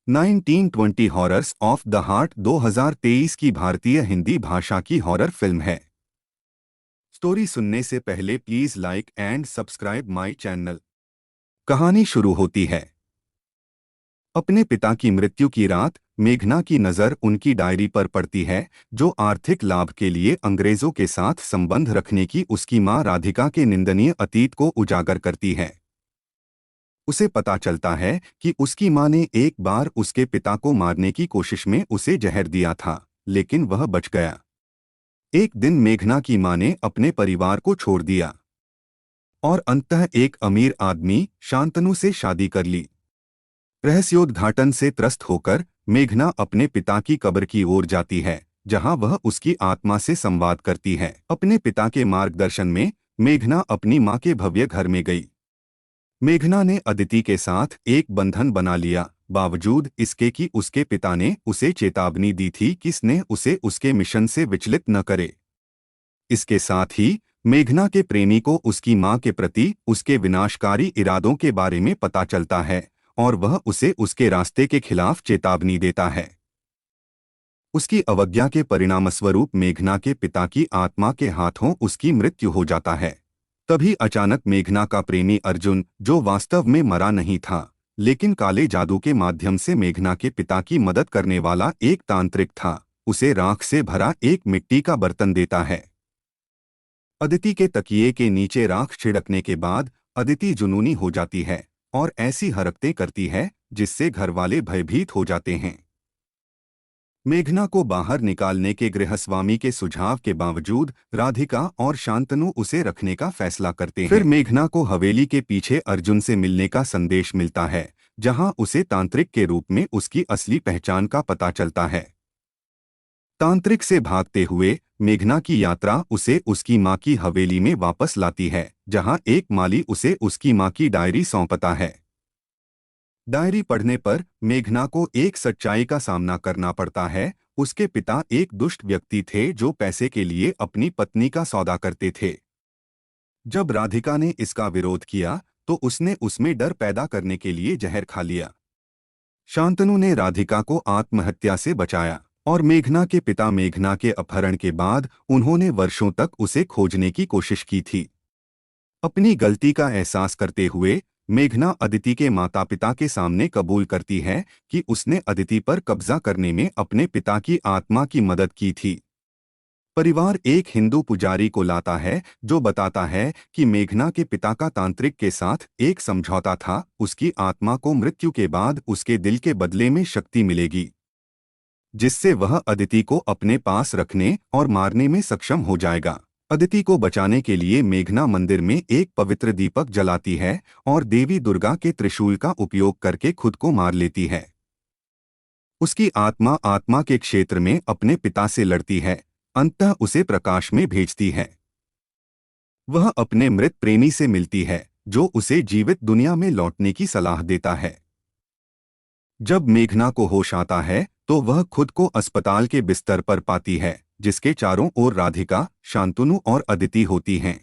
1920 horrors of the heart 2023 की भारतीय हिंदी भाषा की हॉरर फिल्म है। स्टोरी सुनने से पहले please like and subscribe my channel. कहानी शुरू होती है। अपने पिता की मृत्यु की रात मेघना की नज़र उनकी डायरी पर पड़ती है, जो आर्थिक लाभ के लिए अंग्रेजों के साथ संबंध रखने की उसकी मां राधिका के निंदनीय अतीत को उजागर करती है। उसे पता चलता है कि उसकी मां ने एक बार उसके पिता को मारने की कोशिश में उसे जहर दिया था, लेकिन वह बच गया। एक दिन मेघना की मां ने अपने परिवार को छोड़ दिया और अंततः एक अमीर आदमी शांतनु से शादी कर ली। रहस्योद्घाटन से त्रस्त होकर मेघना अपने पिता की कब्र की ओर जाती है, जहां वह उसकी आत्मा से संवाद करती है। अपने पिता के मार्गदर्शन में मेघना अपनी मां के भव्य घर में गई। मेघना ने अदिति के साथ एक बंधन बना लिया, बावजूद इसके कि उसके पिता ने उसे चेतावनी दी थी कि इसने उसे उसके मिशन से विचलित न करे। इसके साथ ही मेघना के प्रेमी को उसकी मां के प्रति उसके विनाशकारी इरादों के बारे में पता चलता है और वह उसे उसके रास्ते के खिलाफ चेतावनी देता है। उसकी अवज्ञा के परिणामस्वरूप मेघना के पिता की आत्मा के हाथों उसकी मृत्यु हो जाता है। तभी अचानक मेघना का प्रेमी अर्जुन, जो वास्तव में मरा नहीं था लेकिन काले जादू के माध्यम से मेघना के पिता की मदद करने वाला एक तांत्रिक था, उसे राख से भरा एक मिट्टी का बर्तन देता है। अदिति के तकिए के नीचे राख छिड़कने के बाद अदिति जुनूनी हो जाती है और ऐसी हरकतें करती है जिससे घरवाले भयभीत हो जाते हैं। मेघना को बाहर निकालने के गृहस्वामी के सुझाव के बावजूद राधिका और शांतनु उसे रखने का फैसला करते हैं। फिर मेघना को हवेली के पीछे अर्जुन से मिलने का संदेश मिलता है, जहां उसे तांत्रिक के रूप में उसकी असली पहचान का पता चलता है। तांत्रिक से भागते हुए मेघना की यात्रा उसे उसकी मां की हवेली में वापस लाती है, जहां एक माली उसे उसकी मां की डायरी सौंपता है। डायरी पढ़ने पर मेघना को एक सच्चाई का सामना करना पड़ता है। उसके पिता एक दुष्ट व्यक्ति थे जो पैसे के लिए अपनी पत्नी का सौदा करते थे। जब राधिका ने इसका विरोध किया तो उसने उसमें डर पैदा करने के लिए जहर खा लिया। शांतनु ने राधिका को आत्महत्या से बचाया और मेघना के पिता मेघना के अपहरण के बाद उन्होंने वर्षों तक उसे खोजने की कोशिश की थी। अपनी गलती का एहसास करते हुए मेघना अदिति के माता पिता के सामने कबूल करती है कि उसने अदिति पर कब्जा करने में अपने पिता की आत्मा की मदद की थी। परिवार एक हिंदू पुजारी को लाता है जो बताता है कि मेघना के पिता का तांत्रिक के साथ एक समझौता था, उसकी आत्मा को मृत्यु के बाद उसके दिल के बदले में शक्ति मिलेगी, जिससे वह अदिति को अपने पास रखने और मारने में सक्षम हो जाएगा। अदिति को बचाने के लिए मेघना मंदिर में एक पवित्र दीपक जलाती है और देवी दुर्गा के त्रिशूल का उपयोग करके खुद को मार लेती है। उसकी आत्मा के क्षेत्र में अपने पिता से लड़ती है, अंततः उसे प्रकाश में भेजती है। वह अपने मृत प्रेमी से मिलती है, जो उसे जीवित दुनिया में लौटने की सलाह देता है। जब मेघना को होश आता है तो वह खुद को अस्पताल के बिस्तर पर पाती है, जिसके चारों ओर राधिका, शांतनु और अदिति होती हैं।